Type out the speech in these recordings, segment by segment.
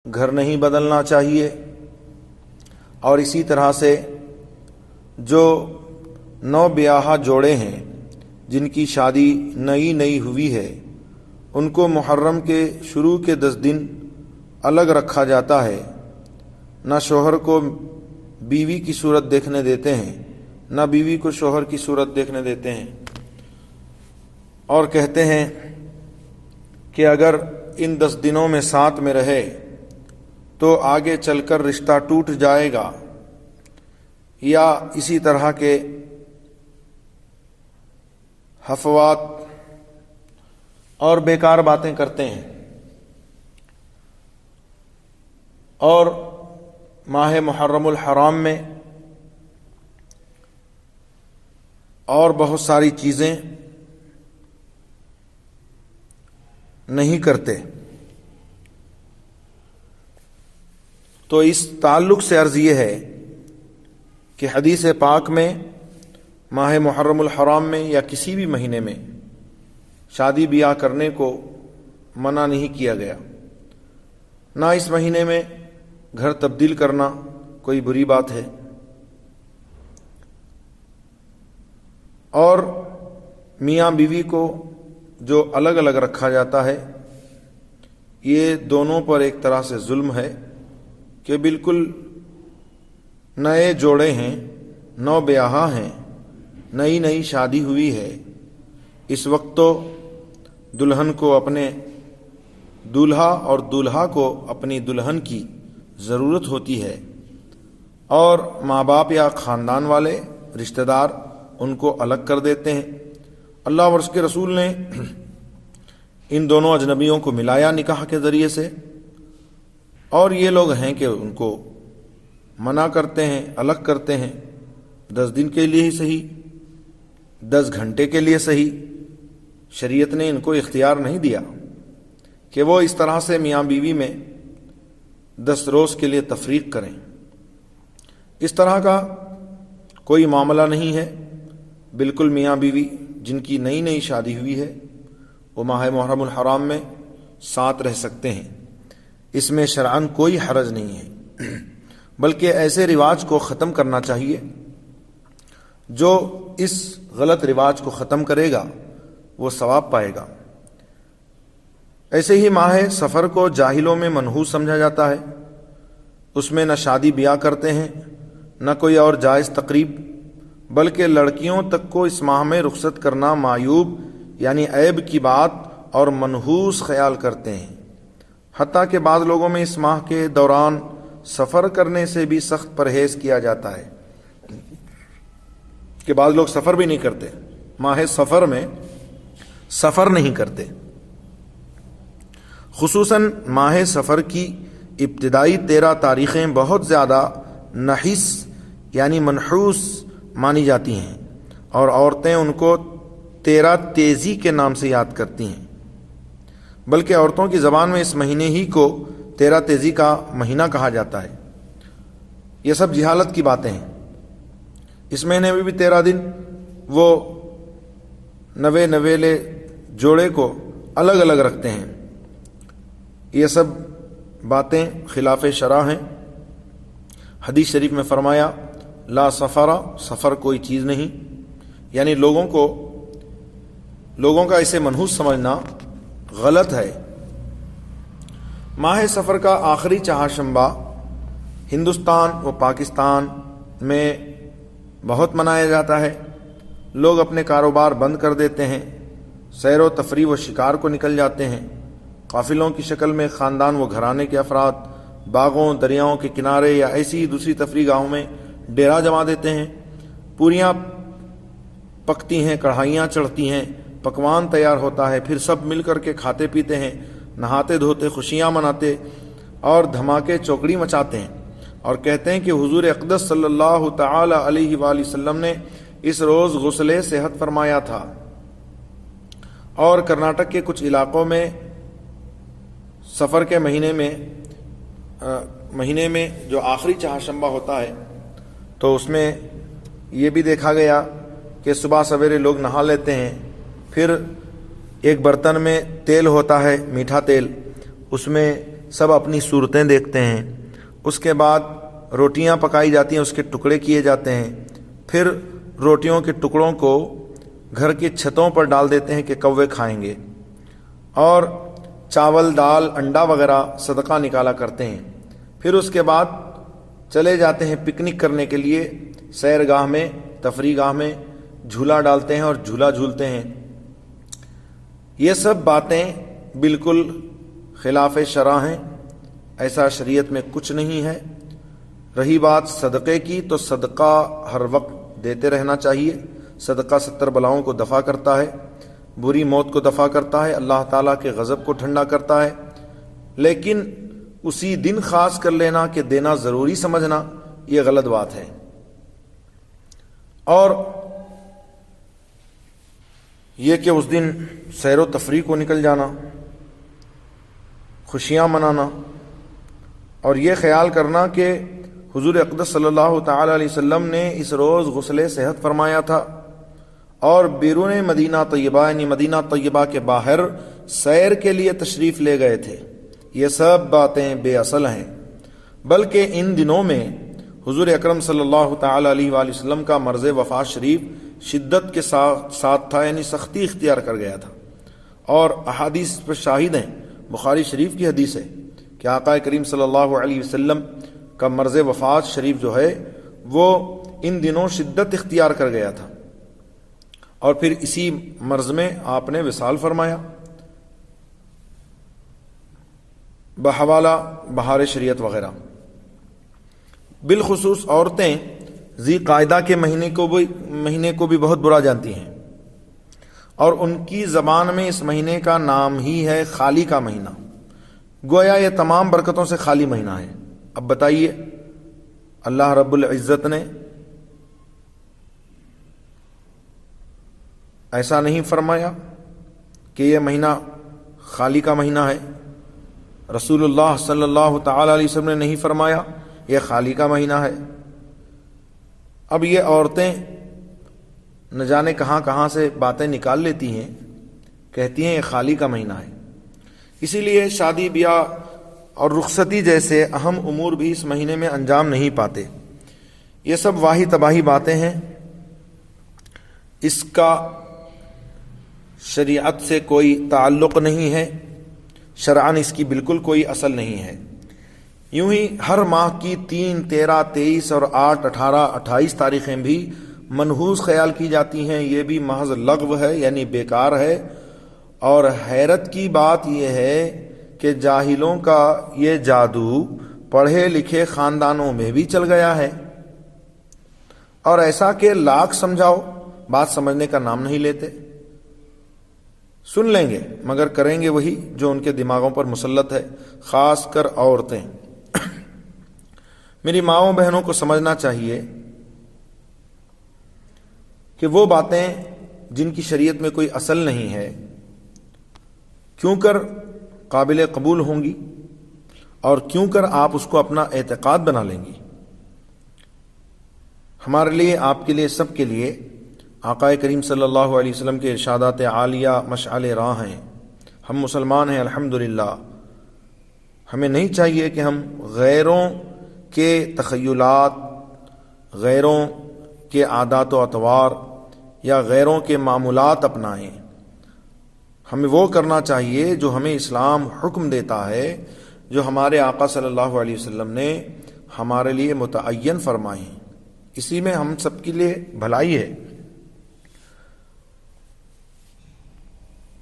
گھر نہیں بدلنا چاہیے، اور اسی طرح سے جو نو بیاہا جوڑے ہیں جن کی شادی نئی ہوئی ہے ان کو محرم کے شروع کے 10 دن الگ رکھا جاتا ہے، نہ شوہر کو بیوی کی صورت دیکھنے دیتے ہیں نہ بیوی کو شوہر کی صورت دیکھنے دیتے ہیں، اور کہتے ہیں کہ اگر ان 10 دنوں میں ساتھ میں رہے تو آگے چل کر رشتہ ٹوٹ جائے گا، یا اسی طرح کے حفوات اور بیکار باتیں کرتے ہیں۔ اور ماہ محرم الحرام میں اور بہت ساری چیزیں نہیں کرتے۔ تو اس تعلق سے عرض یہ ہے کہ حدیث پاک میں ماہ محرم الحرام میں یا کسی بھی مہینے میں شادی بیاہ کرنے کو منع نہیں کیا گیا، نہ اس مہینے میں گھر تبدیل کرنا کوئی بری بات ہے، اور میاں بیوی کو جو الگ الگ رکھا جاتا ہے یہ دونوں پر ایک طرح سے ظلم ہے کہ بالکل نئے جوڑے ہیں، نو بیاہا ہیں، نئی شادی ہوئی ہے، اس وقت تو دلہن کو اپنے دولہا اور دولہا کو اپنی دلہن کی ضرورت ہوتی ہے، اور ماں باپ یا خاندان والے رشتہ دار ان کو الگ کر دیتے ہیں۔ اللہ اور اس کے رسول نے ان دونوں اجنبیوں کو ملایا نکاح کے ذریعے سے، اور یہ لوگ ہیں کہ ان کو منع کرتے ہیں، الگ کرتے ہیں، 10 دن کے لیے ہی صحیح، 10 گھنٹے کے لیے صحیح، شریعت نے ان کو اختیار نہیں دیا کہ وہ اس طرح سے میاں بیوی میں 10 روز کے لیے تفریق کریں۔ اس طرح کا کوئی معاملہ نہیں ہے، بالکل میاں بیوی جن کی نئی شادی ہوئی ہے وہ ماہ محرم الحرام میں ساتھ رہ سکتے ہیں، اس میں شرعاً کوئی حرج نہیں ہے، بلکہ ایسے رواج کو ختم کرنا چاہیے۔ جو اس غلط رواج کو ختم کرے گا وہ ثواب پائے گا۔ ایسے ہی ماہ سفر کو جاہلوں میں منحوس سمجھا جاتا ہے، اس میں نہ شادی بیاہ کرتے ہیں نہ کوئی اور جائز تقریب، بلکہ لڑکیوں تک کو اس ماہ میں رخصت کرنا معیوب یعنی عیب کی بات اور منحوس خیال کرتے ہیں، حتیٰ کہ بعض لوگوں میں اس ماہ کے دوران سفر کرنے سے بھی سخت پرہیز کیا جاتا ہے، کہ بعض لوگ سفر بھی نہیں کرتے، ماہ سفر میں سفر نہیں کرتے۔ خصوصاً ماہ سفر کی ابتدائی 13 تاریخیں بہت زیادہ نحس یعنی منحوس مانی جاتی ہیں، اور عورتیں ان کو 13 تیزی کے نام سے یاد کرتی ہیں، بلکہ عورتوں کی زبان میں اس مہینے ہی کو 13 تیزی کا مہینہ کہا جاتا ہے۔ یہ سب جہالت کی باتیں ہیں۔ اس مہینے میں بھی 13 دن وہ نویلے جوڑے کو الگ الگ رکھتے ہیں، یہ سب باتیں خلاف شرع ہیں۔ حدیث شریف میں فرمایا لا سفر کوئی چیز نہیں، یعنی لوگوں کا اسے منحوس سمجھنا غلط ہے۔ ماہ سفر کا آخری چہارشنبہ ہندوستان و پاکستان میں بہت منایا جاتا ہے، لوگ اپنے کاروبار بند کر دیتے ہیں، سیر و تفریح و شکار کو نکل جاتے ہیں، قافلوں کی شکل میں خاندان و گھرانے کے افراد باغوں دریاؤں کے کنارے یا ایسی دوسری تفریح گاہوں میں ڈیرا جما دیتے ہیں، پوریاں پکتی ہیں، کڑھائیاں چڑھتی ہیں، پکوان تیار ہوتا ہے، پھر سب مل کر کے کھاتے پیتے ہیں، نہاتے دھوتے، خوشیاں مناتے اور دھماکے چوکڑی مچاتے ہیں، اور کہتے ہیں کہ حضور اقدس صلی اللہ تعالی علیہ وآلہ وسلم نے اس روز غسل صحت فرمایا تھا۔ اور کرناٹک کے کچھ علاقوں میں سفر کے مہینے میں جو آخری چہارشنبہ ہوتا ہے تو اس میں یہ بھی دیکھا گیا کہ صبح سویرے لوگ نہا لیتے ہیں، پھر ایک برتن میں تیل ہوتا ہے، میٹھا تیل، اس میں سب اپنی صورتیں دیکھتے ہیں. اس کے بعد روٹیاں پکائی جاتی ہیں، اس کے ٹکڑے کیے جاتے ہیں. پھر روٹیوں کے ٹکڑوں کو گھر کی چھتوں پر ڈال دیتے ہیں کہ کوے کھائیں گے، اور چاول، دال، انڈا وغیرہ صدقہ نکالا کرتے ہیں. پھر اس کے بعد چلے جاتے ہیں پکنک کرنے کے لیے سیر گاہ میں، تفریح گاہ میں، جھولا ڈالتے ہیں اور جھولا جھولتے ہیں. یہ سب باتیں بالکل خلاف شرع ہیں، ایسا شریعت میں کچھ نہیں ہے. رہی بات صدقے کی، تو صدقہ ہر وقت دیتے رہنا چاہیے. صدقہ 70 بلاؤں کو دفع کرتا ہے، بری موت کو دفع کرتا ہے، اللہ تعالیٰ کے غضب کو ٹھنڈا کرتا ہے. لیکن اسی دن خاص کر لینا کہ دینا ضروری سمجھنا، یہ غلط بات ہے. اور یہ کہ اس دن سیر و تفریح کو نکل جانا، خوشیاں منانا، اور یہ خیال کرنا کہ حضور اقدس صلی اللہ تعالی علیہ وسلم نے اس روز غسل صحت فرمایا تھا اور بیرون مدینہ طیبہ یعنی مدینہ طیبہ کے باہر سیر کے لیے تشریف لے گئے تھے. یہ سب باتیں بے اصل ہیں. بلکہ ان دنوں میں حضور اکرم صلی اللہ تعالی علیہ وآلہ وسلم کا مرض وفات شریف شدت کے ساتھ تھا، یعنی سختی اختیار کر گیا تھا. اور احادیث پر شاہد ہیں. بخاری شریف کی حدیث ہے کہ آقا کریم صلی اللہ علیہ وسلم کا مرض وفات شریف جو ہے وہ ان دنوں شدت اختیار کر گیا تھا، اور پھر اسی مرض میں آپ نے وصال فرمایا. بحوالہ بہار شریعت وغیرہ. بالخصوص عورتیں ذی قاعدہ کے مہینے کو بھی بہت برا جانتی ہیں، اور ان کی زبان میں اس مہینے کا نام ہی ہے خالی کا مہینہ، گویا یہ تمام برکتوں سے خالی مہینہ ہے. اب بتائیے، اللہ رب العزت نے ایسا نہیں فرمایا کہ یہ مہینہ خالی کا مہینہ ہے. رسول اللہ صلی اللہ تعالی علیہ وسلم نے نہیں فرمایا یہ خالی کا مہینہ ہے. اب یہ عورتیں نہ جانے کہاں کہاں سے باتیں نکال لیتی ہیں، کہتی ہیں یہ خالی کا مہینہ ہے. اسی لیے شادی بیاہ اور رخصتی جیسے اہم امور بھی اس مہینے میں انجام نہیں پاتے. یہ سب واہی تباہی باتیں ہیں. اس کا شریعت سے کوئی تعلق نہیں ہے، شرعاً اس کی بالکل کوئی اصل نہیں ہے. یوں ہی ہر ماہ کی 3، 13، 23 اور 8، 18، 28 تاریخیں بھی منحوس خیال کی جاتی ہیں. یہ بھی محض لغو ہے، یعنی بیکار ہے. اور حیرت کی بات یہ ہے کہ جاہلوں کا یہ جادو پڑھے لکھے خاندانوں میں بھی چل گیا ہے، اور ایسا کہ لاکھ سمجھاؤ بات سمجھنے کا نام نہیں لیتے. سن لیں گے مگر کریں گے وہی جو ان کے دماغوں پر مسلط ہے، خاص کر عورتیں. میری ماؤں بہنوں کو سمجھنا چاہیے کہ وہ باتیں جن کی شریعت میں کوئی اصل نہیں ہے کیوں کر قابل قبول ہوں گی، اور کیوں کر آپ اس کو اپنا اعتقاد بنا لیں گی. ہمارے لیے، آپ کے لیے، سب کے لیے آقا کریم صلی اللہ علیہ وسلم کے ارشادات عالیہ مشعل راہ ہیں. ہم مسلمان ہیں الحمدللہ. ہمیں نہیں چاہیے کہ ہم غیروں کے تخیلات، غیروں کے عادات و اطوار یا غیروں کے معمولات اپنائیں. ہمیں وہ کرنا چاہیے جو ہمیں اسلام حکم دیتا ہے، جو ہمارے آقا صلی اللہ علیہ وسلم نے ہمارے لیے متعین فرمائے ہیں. اسی میں ہم سب کے لیے بھلائی ہے.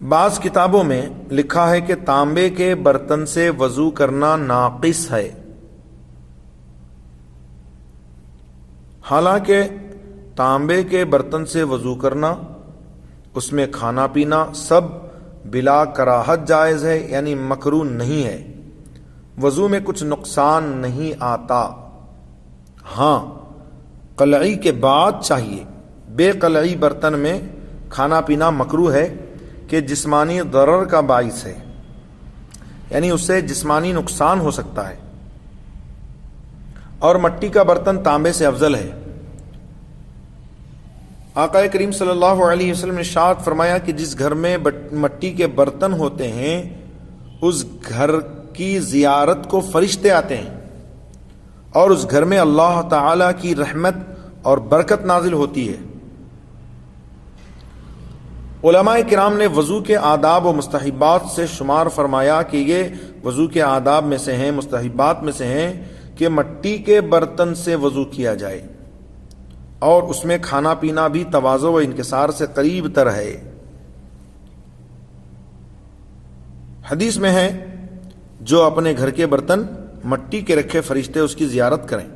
بعض کتابوں میں لکھا ہے کہ تانبے کے برتن سے وضو کرنا ناقص ہے، حالانکہ تانبے کے برتن سے وضو کرنا، اس میں کھانا پینا سب بلا کراہت جائز ہے، یعنی مکروہ نہیں ہے. وضو میں کچھ نقصان نہیں آتا. ہاں، قلعی کے بعد چاہیے. بے قلعی برتن میں کھانا پینا مکروہ ہے کہ جسمانی ضرر کا باعث ہے، یعنی اس سے جسمانی نقصان ہو سکتا ہے. اور مٹی کا برتن تانبے سے افضل ہے. آقا کریم صلی اللہ علیہ وسلم نے ارشاد فرمایا کہ جس گھر میں مٹی کے برتن ہوتے ہیں اس گھر کی زیارت کو فرشتے آتے ہیں اور اس گھر میں اللہ تعالی کی رحمت اور برکت نازل ہوتی ہے۔ علماء کرام نے وضو کے آداب و مستحبات سے شمار فرمایا کہ یہ وضو کے آداب میں سے ہیں، مستحبات میں سے ہیں کہ مٹی کے برتن سے وضو کیا جائے اور اس میں کھانا پینا بھی تواضع و انکسار سے قریب تر ہے۔ حدیث میں ہے جو اپنے گھر کے برتن مٹی کے رکھے فرشتے اس کی زیارت کریں۔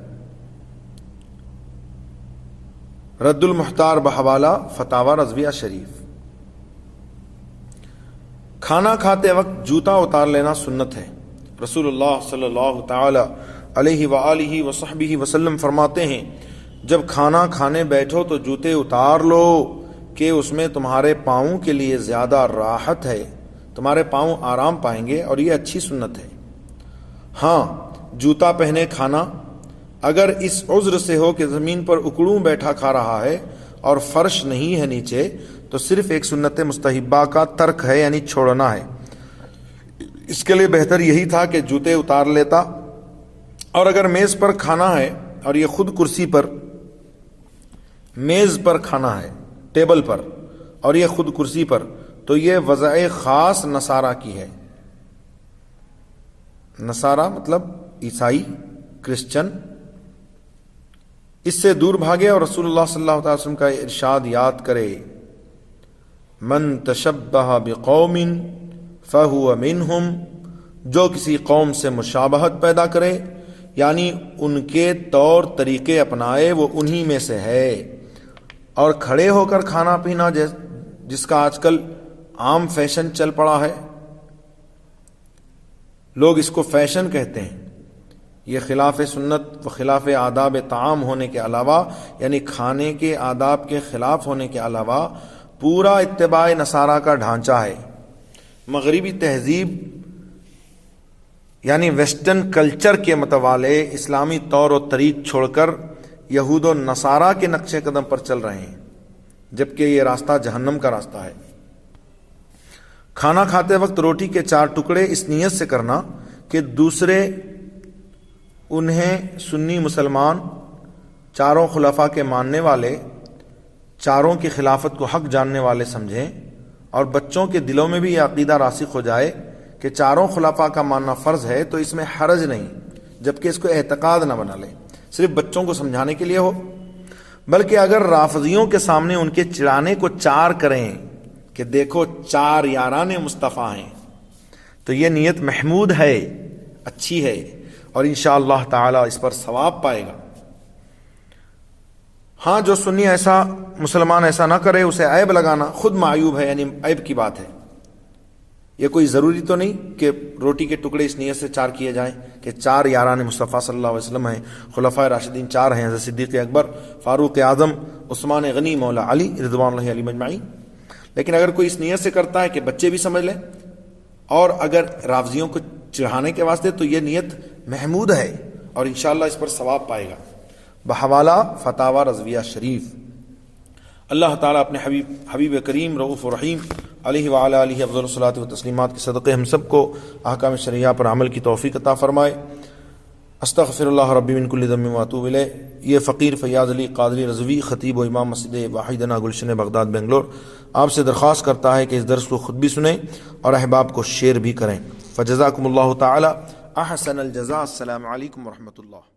رد المحتار بحوالہ فتاوی رضویہ شریف۔ کھانا کھاتے وقت جوتا اتار لینا سنت ہے۔ رسول اللہ صلی اللہ تعالی علیہ وآلہ وصحبہ وسلم فرماتے ہیں جب کھانا کھانے بیٹھو تو جوتے اتار لو کہ اس میں تمہارے پاؤں کے لیے زیادہ راحت ہے، تمہارے پاؤں آرام پائیں گے اور یہ اچھی سنت ہے۔ ہاں، جوتا پہنے کھانا اگر اس عذر سے ہو کہ زمین پر اکڑوں بیٹھا کھا رہا ہے اور فرش نہیں ہے نیچے، تو صرف ایک سنت مستحبہ کا ترک ہے، یعنی چھوڑنا ہے۔ اس کے لیے بہتر یہی تھا کہ جوتے اتار لیتا، اور اگر میز پر کھانا ہے اور یہ خود کرسی پر، میز پر کھانا ہے ٹیبل پر اور یہ خود کرسی پر، تو یہ وضع خاص نصارہ کی ہے۔ نصارہ مطلب عیسائی، کرسچن، اس سے دور بھاگے اور رسول اللہ صلی اللہ علیہ وسلم کا ارشاد یاد کرے، من تشبہ بقوم فہو منہم، جو کسی قوم سے مشابہت پیدا کرے یعنی ان کے طور طریقے اپنائے وہ انہی میں سے ہے۔ اور کھڑے ہو کر کھانا پینا جس کا آج کل عام فیشن چل پڑا ہے، لوگ اس کو فیشن کہتے ہیں، یہ خلاف سنت و خلاف آداب طعام ہونے کے علاوہ، یعنی کھانے کے آداب کے خلاف ہونے کے علاوہ پورا اتباع نصارہ کا ڈھانچہ ہے۔ مغربی تہذیب یعنی ویسٹرن کلچر کے متوالے اسلامی طور و طریق چھوڑ کر یہود و نصارہ کے نقش قدم پر چل رہے ہیں، جبکہ یہ راستہ جہنم کا راستہ ہے۔ کھانا کھاتے وقت روٹی کے 4 ٹکڑے اس نیت سے کرنا کہ دوسرے انہیں سنی مسلمان، چاروں خلفاء کے ماننے والے، چاروں کی خلافت کو حق جاننے والے سمجھیں، اور بچوں کے دلوں میں بھی یہ عقیدہ راسخ ہو جائے کہ چاروں خلفاء کا ماننا فرض ہے، تو اس میں حرج نہیں، جبکہ اس کو اعتقاد نہ بنا لیں، صرف بچوں کو سمجھانے کے لیے ہو۔ بلکہ اگر رافضیوں کے سامنے ان کے چڑھانے کو 4 کریں کہ دیکھو 4 یاران مصطفیٰ ہیں، تو یہ نیت محمود ہے، اچھی ہے، اور انشاءاللہ تعالی اس پر ثواب پائے گا۔ ہاں، جو سنی ایسا مسلمان ایسا نہ کرے، اسے عیب لگانا خود معیوب ہے، یعنی عیب کی بات ہے۔ یہ کوئی ضروری تو نہیں کہ روٹی کے ٹکڑے اس نیت سے 4 کیے جائیں کہ 4 یاران مصطفیٰ صلی اللہ علیہ وسلم ہیں، خلفائے راشدین 4 ہیں، حضرت صدیق اکبر، فاروق اعظم، عثمان غنی، مولا علی رضوان اللہ علیہ اجمعین۔ لیکن اگر کوئی اس نیت سے کرتا ہے کہ بچے بھی سمجھ لیں، اور اگر رافضیوں کو چڑھانے کے واسطے، تو یہ نیت محمود ہے اور انشاءاللہ اس پر ثواب پائے گا۔ بحوالہ فتاوی رضویہ شریف۔ اللہ تعالیٰ اپنے حبیب کریم رؤوف الرحیم علیہ وعلی آلہ افضل الصلاۃ و تسلیمات کے صدقے ہم سب کو احکام شرعیہ پر عمل کی توفیق عطا فرمائے۔ استغفر اللہ ربی من کل ذنب واتوب الیہ۔ یہ فقیر فیاض علی قادری رضوی، خطیب و امام مسجد واحدنا گلشن بغداد بنگلور، آپ سے درخواست کرتا ہے کہ اس درس کو خود بھی سنیں اور احباب کو شیئر بھی کریں۔ فجزاکم اللہ تعالی احسن الجزاء۔ السلام علیکم ورحمۃ اللہ۔